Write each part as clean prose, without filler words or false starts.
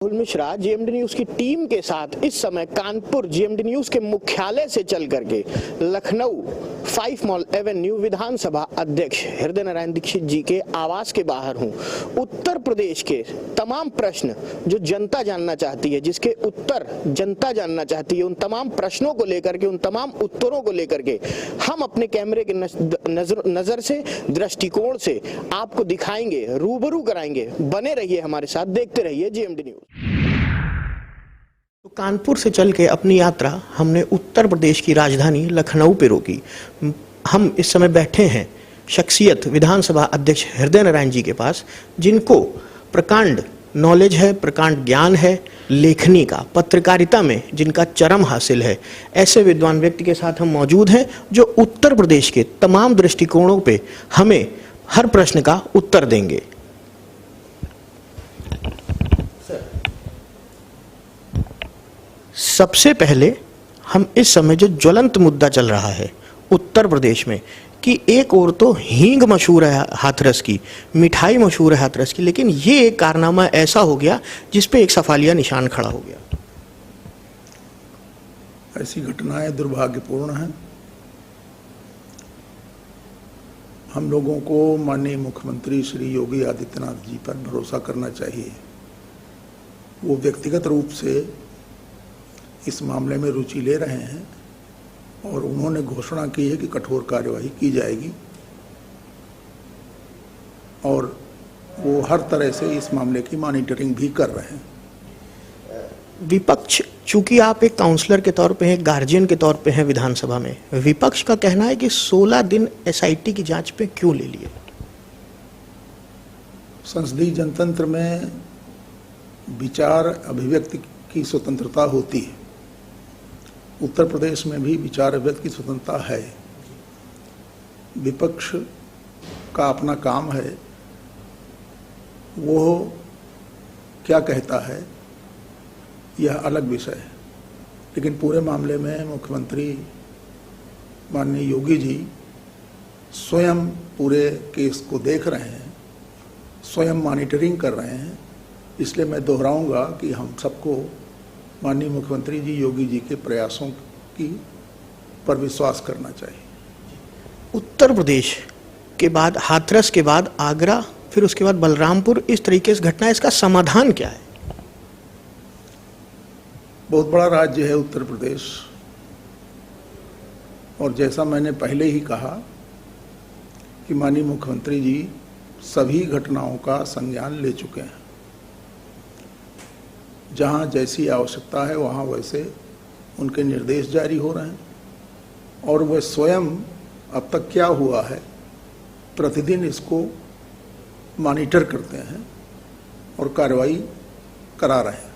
Rahul Mishra GMD news की team के साथ इस समय कानपुर जीएमडी न्यूज के मुख्यालय से चल करके लखनऊ 5 मॉल एवेन्यू विधानसभा अध्यक्ष हृदय नारायण दीक्षित जी के आवास के बाहर हूं। उत्तर प्रदेश के तमाम प्रश्न जो जनता जानना चाहती है, जिसके उत्तर जनता जानना चाहती है, उन तमाम प्रश्नों को लेकर के, उन तमाम उत्तरों को लेकर के हम अपने कैमरे के नजर से, दृष्टिकोण से आपको दिखाएंगे, रूबरू कराएंगे। बने रहिए हमारे साथ, देखते रहिए जीएमडी न्यूज। तो कानपुर से चल के अपनी यात्रा हमने उत्तर प्रदेश की राजधानी लखनऊ पे रोकी। हम इस समय बैठे हैं शख्सियत विधानसभा अध्यक्ष हृदय नारायण जी के पास, जिनको प्रकांड नॉलेज है, प्रकांड ज्ञान है, लेखनी का, पत्रकारिता में जिनका चरम हासिल है। ऐसे विद्वान व्यक्ति के साथ हम मौजूद हैं जो उत्तर प्रदेश के तमाम दृष्टिकोणों पे हमें हर प्रश्न का उत्तर देंगे। सबसे पहले हम इस समय जो ज्वलंत मुद्दा चल रहा है उत्तर प्रदेश में कि एक और तो हींग मशहूर है हाथरस की, मिठाई मशहूर है हाथरस की, लेकिन ये एक कारनामा ऐसा हो गया जिस पे एक सफालिया निशान खड़ा हो गया। ऐसी घटनाएं दुर्भाग्यपूर्ण हैं। हम लोगों को माननीय मुख्यमंत्री श्री योगी आदित्यनाथ जी पर भरोसा करना चाहिए। वो व्यक्तिगत रूप से इस मामले में रुचि ले रहे हैं और उन्होंने घोषणा की है कि कठोर कार्यवाही की जाएगी और वो हर तरह से इस मामले की मॉनिटरिंग भी कर रहे हैं। विपक्ष, चूंकि आप एक काउंसलर के तौर पे हैं, गार्जियन के तौर पे हैं विधानसभा में, विपक्ष का कहना है कि 16 दिन एसआईटी की जांच पे क्यों ले लिए? संसदीय जनतंत्र में विचार अभिव्यक्ति की स्वतंत्रता होती है। उत्तर प्रदेश में भी विचार अभिव्यक्ति की स्वतंत्रता है। विपक्ष का अपना काम है, वो क्या कहता है यह अलग विषय है, लेकिन पूरे मामले में मुख्यमंत्री माननीय योगी जी स्वयं पूरे केस को देख रहे हैं, स्वयं मॉनिटरिंग कर रहे हैं। इसलिए मैं दोहराऊंगा कि हम सबको माननीय मुख्यमंत्री जी योगी जी के प्रयासों की पर विश्वास करना चाहिए। उत्तर प्रदेश के बाद हाथरस के बाद आगरा, फिर उसके बाद बलरामपुर, इस तरीके से घटना, इसका समाधान क्या है? बहुत बड़ा राज्य है उत्तर प्रदेश और जैसा मैंने पहले ही कहा कि माननीय मुख्यमंत्री जी सभी घटनाओं का संज्ञान ले चुके हैं। जहाँ जैसी आवश्यकता है वहाँ वैसे उनके निर्देश जारी हो रहे हैं और वह स्वयं अब तक क्या हुआ है प्रतिदिन इसको मॉनिटर करते हैं और कार्रवाई करा रहे हैं।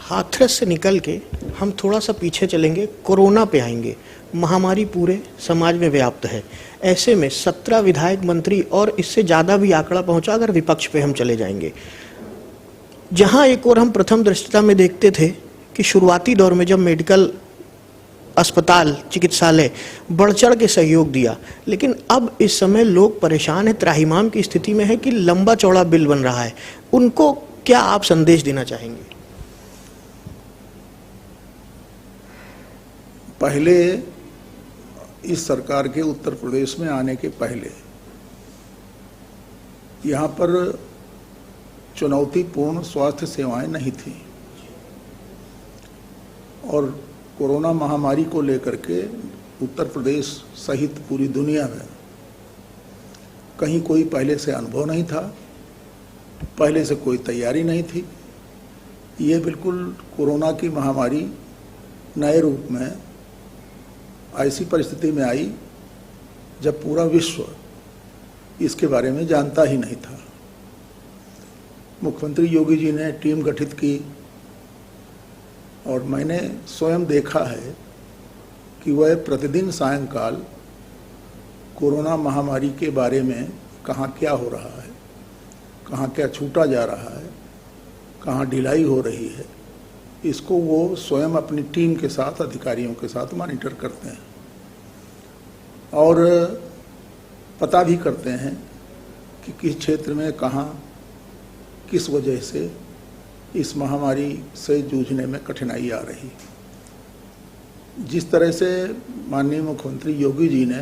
हाथरस से निकल के हम थोड़ा सा पीछे चलेंगे, कोरोना पे आएंगे। महामारी पूरे समाज में व्याप्त है। ऐसे में 17 विधायक, मंत्री और इससे ज़्यादा भी आंकड़ा पहुंचा अगर विपक्ष पे हम चले जाएंगे। जहां एक और हम प्रथम दृष्टता में देखते थे कि शुरुआती दौर में जब मेडिकल अस्पताल, चिकित्सालय बढ़ चढ़ के सहयोग दिया, लेकिन अब इस समय लोग परेशान हैं, त्राहिमाम की स्थिति में है कि लंबा चौड़ा बिल बन रहा है। उनको क्या आप संदेश देना चाहेंगे? पहले इस सरकार के उत्तर प्रदेश में आने के पहले यहाँ पर चुनौतीपूर्ण स्वास्थ्य सेवाएं नहीं थी और कोरोना महामारी को लेकर के उत्तर प्रदेश सहित पूरी दुनिया में कहीं कोई पहले से अनुभव नहीं था, पहले से कोई तैयारी नहीं थी। ये बिल्कुल कोरोना की महामारी नए रूप में ऐसी परिस्थिति में आई जब पूरा विश्व इसके बारे में जानता ही नहीं था। मुख्यमंत्री योगी जी ने टीम गठित की और मैंने स्वयं देखा है कि वह प्रतिदिन सायंकाल कोरोना महामारी के बारे में कहाँ क्या हो रहा है, कहाँ क्या छूटा जा रहा है, कहाँ ढिलाई हो रही है, इसको वो स्वयं अपनी टीम के साथ, अधिकारियों के साथ मॉनिटर करते हैं और पता भी करते हैं कि किस क्षेत्र में कहाँ किस वजह से इस महामारी से जूझने में कठिनाई आ रही। जिस तरह से माननीय मुख्यमंत्री योगी जी ने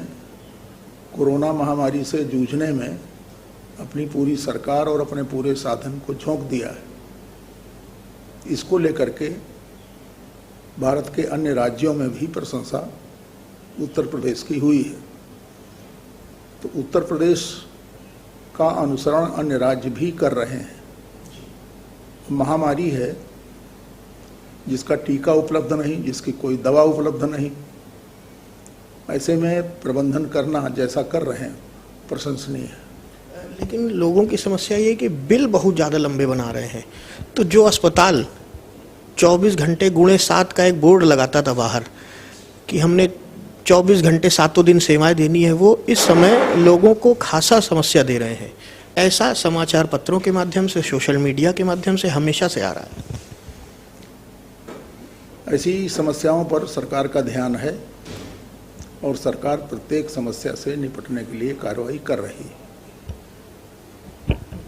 कोरोना महामारी से जूझने में अपनी पूरी सरकार और अपने पूरे साधन को झोंक दिया है, इसको लेकर के भारत के अन्य राज्यों में भी प्रशंसा उत्तर प्रदेश की हुई है। तो उत्तर प्रदेश का अनुसरण अन्य राज्य भी कर रहे हैं। महामारी है जिसका टीका उपलब्ध नहीं, जिसकी कोई दवा उपलब्ध नहीं, ऐसे में प्रबंधन करना जैसा कर रहे हैं प्रशंसनीय है। लेकिन लोगों की समस्या ये है कि बिल बहुत ज़्यादा लंबे बना रहे हैं। तो जो अस्पताल 24 घंटे गुणे 7 का एक बोर्ड लगाता था बाहर कि हमने 24 घंटे 7 दिन सेवाएं देनी है, वो इस समय लोगों को खासा समस्या दे रहे हैं। ऐसा समाचार पत्रों के माध्यम से, सोशल मीडिया के माध्यम से हमेशा से आ रहा है। ऐसी समस्याओं पर सरकार का ध्यान है और सरकार प्रत्येक समस्या से निपटने के लिए कार्रवाई कर रही है।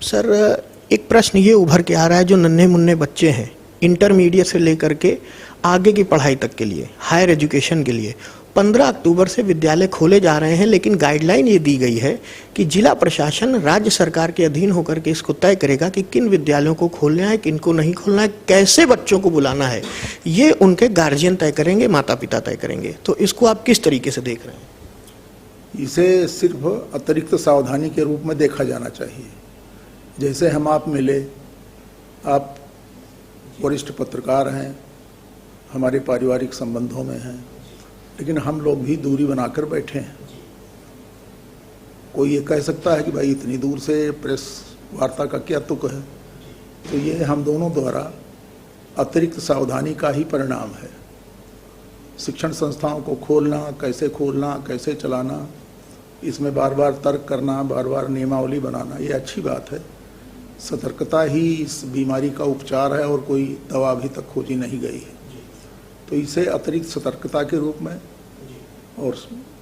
सर, एक प्रश्न ये उभर के आ रहा है, जो नन्हे मुन्ने बच्चे हैं इंटरमीडिएट से लेकर के आगे की पढ़ाई तक के लिए, हायर एजुकेशन के लिए 15 अक्टूबर से विद्यालय खोले जा रहे हैं, लेकिन गाइडलाइन ये दी गई है कि जिला प्रशासन राज्य सरकार के अधीन होकर के इसको तय करेगा कि किन विद्यालयों को खोलना है, किन को नहीं खोलना है, कैसे बच्चों को बुलाना है, ये उनके गार्जियन तय करेंगे, माता पिता तय करेंगे। तो इसको आप किस तरीके से देख रहे हैं? इसे सिर्फ अतिरिक्त सावधानी के रूप में देखा जाना चाहिए। जैसे हम आप मिले, आप वरिष्ठ पत्रकार हैं, हमारे पारिवारिक संबंधों में हैं, लेकिन हम लोग भी दूरी बनाकर बैठे हैं। कोई ये कह सकता है कि भाई इतनी दूर से प्रेस वार्ता का क्या तुक है, तो ये हम दोनों द्वारा अतिरिक्त सावधानी का ही परिणाम है। शिक्षण संस्थाओं को खोलना, कैसे चलाना, इसमें बार बार तर्क करना, बार बार नियमावली बनाना, ये अच्छी बात है। सतर्कता ही इस बीमारी का उपचार है और कोई दवा अभी तक खोजी नहीं गई है। तो इसे अतिरिक्त सतर्कता के रूप में और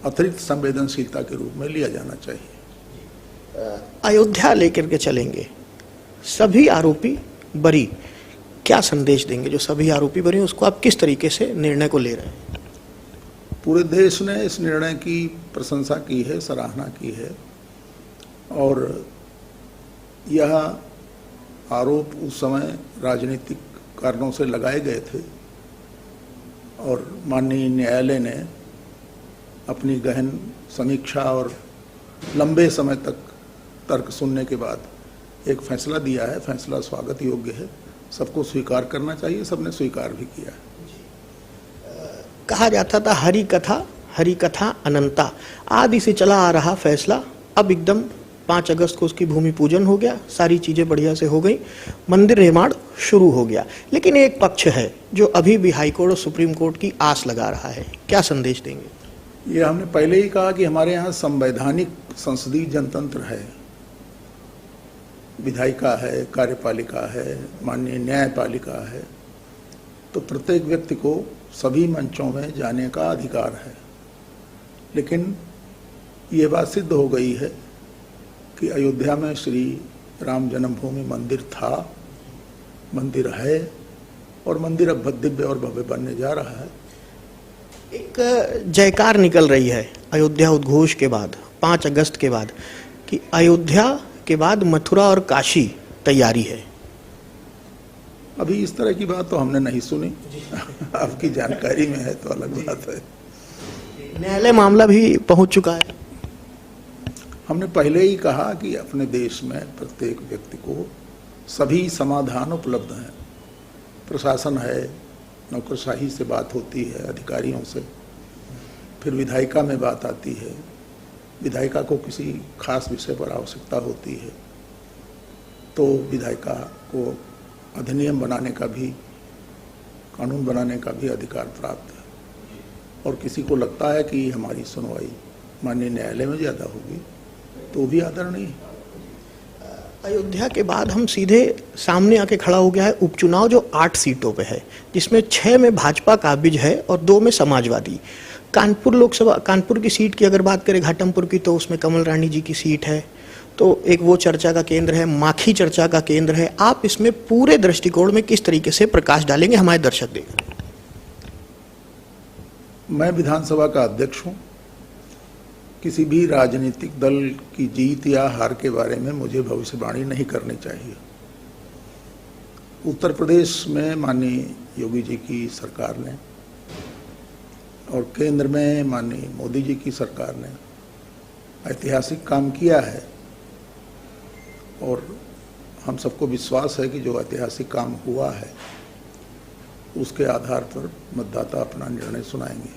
अतिरिक्त संवेदनशीलता के रूप में लिया जाना चाहिए। अयोध्या लेकर के चलेंगे, सभी आरोपी बरी, क्या संदेश देंगे? जो सभी आरोपी बरी हैं, उसको आप किस तरीके से निर्णय को ले रहे हैं? पूरे देश ने इस निर्णय की प्रशंसा की है, सराहना की है, और यह आरोप उस समय राजनीतिक कारणों से लगाए गए थे और माननीय न्यायालय ने अपनी गहन समीक्षा और लंबे समय तक तर्क सुनने के बाद एक फैसला दिया है। फैसला स्वागत योग्य है, सबको स्वीकार करना चाहिए, सबने स्वीकार भी किया है। कहा जाता था हरि कथा अनंता, आदि से चला आ रहा फैसला अब एकदम 5 अगस्त को उसकी भूमि पूजन हो गया, सारी चीजें बढ़िया से हो गई, मंदिर निर्माण शुरू हो गया। लेकिन एक पक्ष है जो अभी भी हाईकोर्ट और सुप्रीम कोर्ट की आस लगा रहा है, क्या संदेश देंगे? ये हमने पहले ही कहा कि हमारे यहाँ संवैधानिक संसदीय जनतंत्र है, विधायिका है, कार्यपालिका है, माननीय न्यायपालिका है, तो प्रत्येक व्यक्ति को सभी मंचों में जाने का अधिकार है। लेकिन ये बात सिद्ध हो गई है कि अयोध्या में श्री राम जन्मभूमि मंदिर था, मंदिर है, और मंदिर अब दिव्य और भव्य बनने जा रहा है। एक जयकार निकल रही है अयोध्या उद्घोष के बाद, 5 अगस्त के बाद, कि अयोध्या के बाद मथुरा और काशी तैयारी है। अभी इस तरह की बात तो हमने नहीं सुनी, आपकी जानकारी में है तो अलग बात है। न्यायालय मामला भी पहुंच चुका है। हमने पहले ही कहा कि अपने देश में प्रत्येक व्यक्ति को सभी समाधान उपलब्ध हैं। प्रशासन है, नौकरशाही से बात होती है, अधिकारियों से, फिर विधायिका में बात आती है, विधायिका को किसी खास विषय पर आवश्यकता होती है तो विधायिका को अधिनियम बनाने का भी, कानून बनाने का भी अधिकार प्राप्त है। और किसी को लगता है कि हमारी सुनवाई माननीय न्यायालय में ज़्यादा होगी तो भी आदरणीय। अयोध्या के बाद हम सीधे सामने आके खड़ा हो गया है उपचुनाव, जो 8 सीटों पे है, जिसमें 6 में भाजपा काबिज है और 2 में समाजवादी। कानपुर लोकसभा, कानपुर की सीट की अगर बात करें घाटमपुर की, तो उसमें कमल रानी जी की सीट है। तो एक वो चर्चा का केंद्र है, माखी चर्चा का केंद्र है। आप इसमें पूरे दृष्टिकोण में किस तरीके से प्रकाश डालेंगे, हमारे दर्शक देखें। मैं विधानसभा का अध्यक्ष हूं। किसी भी राजनीतिक दल की जीत या हार के बारे में मुझे भविष्यवाणी नहीं करनी चाहिए। उत्तर प्रदेश में माननीय योगी जी की सरकार ने और केंद्र में माननीय मोदी जी की सरकार ने ऐतिहासिक काम किया है और हम सबको विश्वास है कि जो ऐतिहासिक काम हुआ है उसके आधार पर मतदाता अपना निर्णय सुनाएंगे।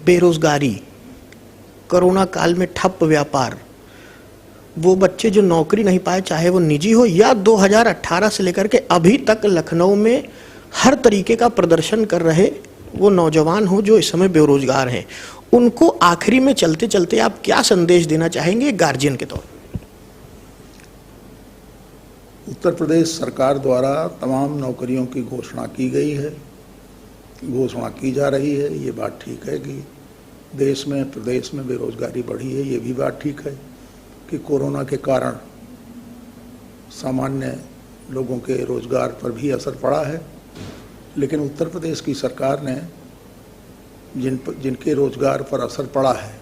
बेरोजगारी, कोरोना काल में ठप व्यापार, वो बच्चे जो नौकरी नहीं पाए, चाहे वो निजी हो या 2018 से लेकर के अभी तक लखनऊ में हर तरीके का प्रदर्शन कर रहे वो नौजवान हो जो इस समय बेरोजगार हैं, उनको आखिरी में चलते चलते आप क्या संदेश देना चाहेंगे गार्जियन के तौर पर? उत्तर प्रदेश सरकार द्वारा तमाम नौकरियों की घोषणा की गई है, घोषणा की जा रही है। ये बात ठीक है कि देश में, प्रदेश में बेरोजगारी बढ़ी है। ये भी बात ठीक है कि कोरोना के कारण सामान्य लोगों के रोजगार पर भी असर पड़ा है। लेकिन उत्तर प्रदेश की सरकार ने जिनके रोजगार पर असर पड़ा है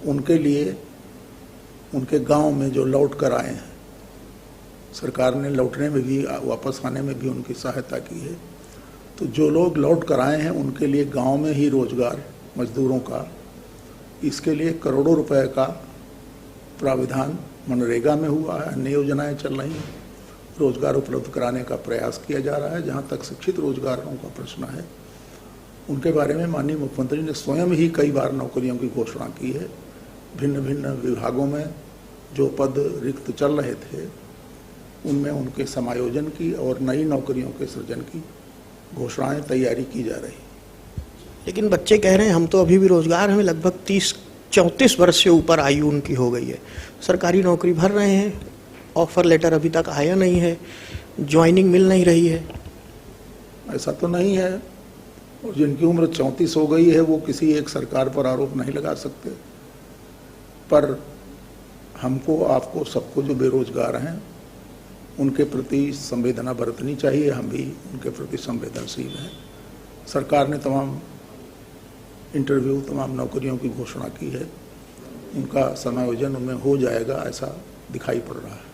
उनके लिए, उनके गांव में जो लौट कर आए हैं, सरकार ने लौटने में भी, वापस आने में भी उनकी सहायता की है। तो जो लोग लौट कर आए हैं उनके लिए गांव में ही रोजगार, मजदूरों का, इसके लिए करोड़ों रुपए का प्राविधान मनरेगा में हुआ है। अन्य योजनाएं चल रही हैं, रोजगार उपलब्ध कराने का प्रयास किया जा रहा है। जहां तक शिक्षित रोजगारों का प्रश्न है, उनके बारे में माननीय मुख्यमंत्री ने स्वयं ही कई बार नौकरियों की घोषणा की है। भिन्न भिन्न विभागों में जो पद रिक्त चल रहे थे उनमें उनके समायोजन की और नई नौकरियों के सृजन की घोषणाएं, तैयारी की जा रही। लेकिन बच्चे कह रहे हैं हम तो अभी भी रोजगार, हमें लगभग 30-34 वर्ष से ऊपर आयु उनकी हो गई है, सरकारी नौकरी भर रहे हैं, ऑफर लेटर अभी तक आया नहीं है, ज्वाइनिंग मिल नहीं रही है। ऐसा तो नहीं है, और जिनकी उम्र 34 हो गई है वो किसी एक सरकार पर आरोप नहीं लगा सकते। पर हमको, आपको, सबको जो बेरोजगार हैं उनके प्रति संवेदना बरतनी चाहिए। हम भी उनके प्रति संवेदनशील हैं। सरकार ने तमाम इंटरव्यू, तमाम नौकरियों की घोषणा की है, उनका समायोजन उनमें हो जाएगा, ऐसा दिखाई पड़ रहा है।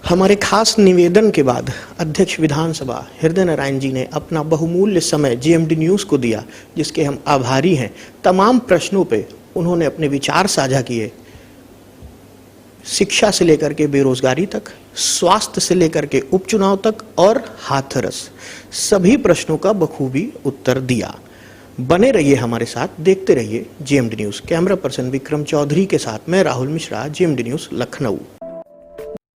हमारे खास निवेदन के बाद अध्यक्ष विधानसभा हृदय नारायण जी ने अपना बहुमूल्य समय जीएमडी न्यूज़ को दिया, जिसके हम आभारी हैं। तमाम प्रश्नों पे उन्होंने अपने विचार साझा किए, शिक्षा से लेकर के बेरोजगारी तक, स्वास्थ्य से लेकर के उपचुनाव तक और हाथरस, सभी प्रश्नों का बखूबी उत्तर दिया। बने रहिए हमारे साथ, देखते रहिए GMD news. Camera person Vikram Chaudhary के साथ मैं राहुल मिश्रा, जीएमडी न्यूज़, लखनऊ।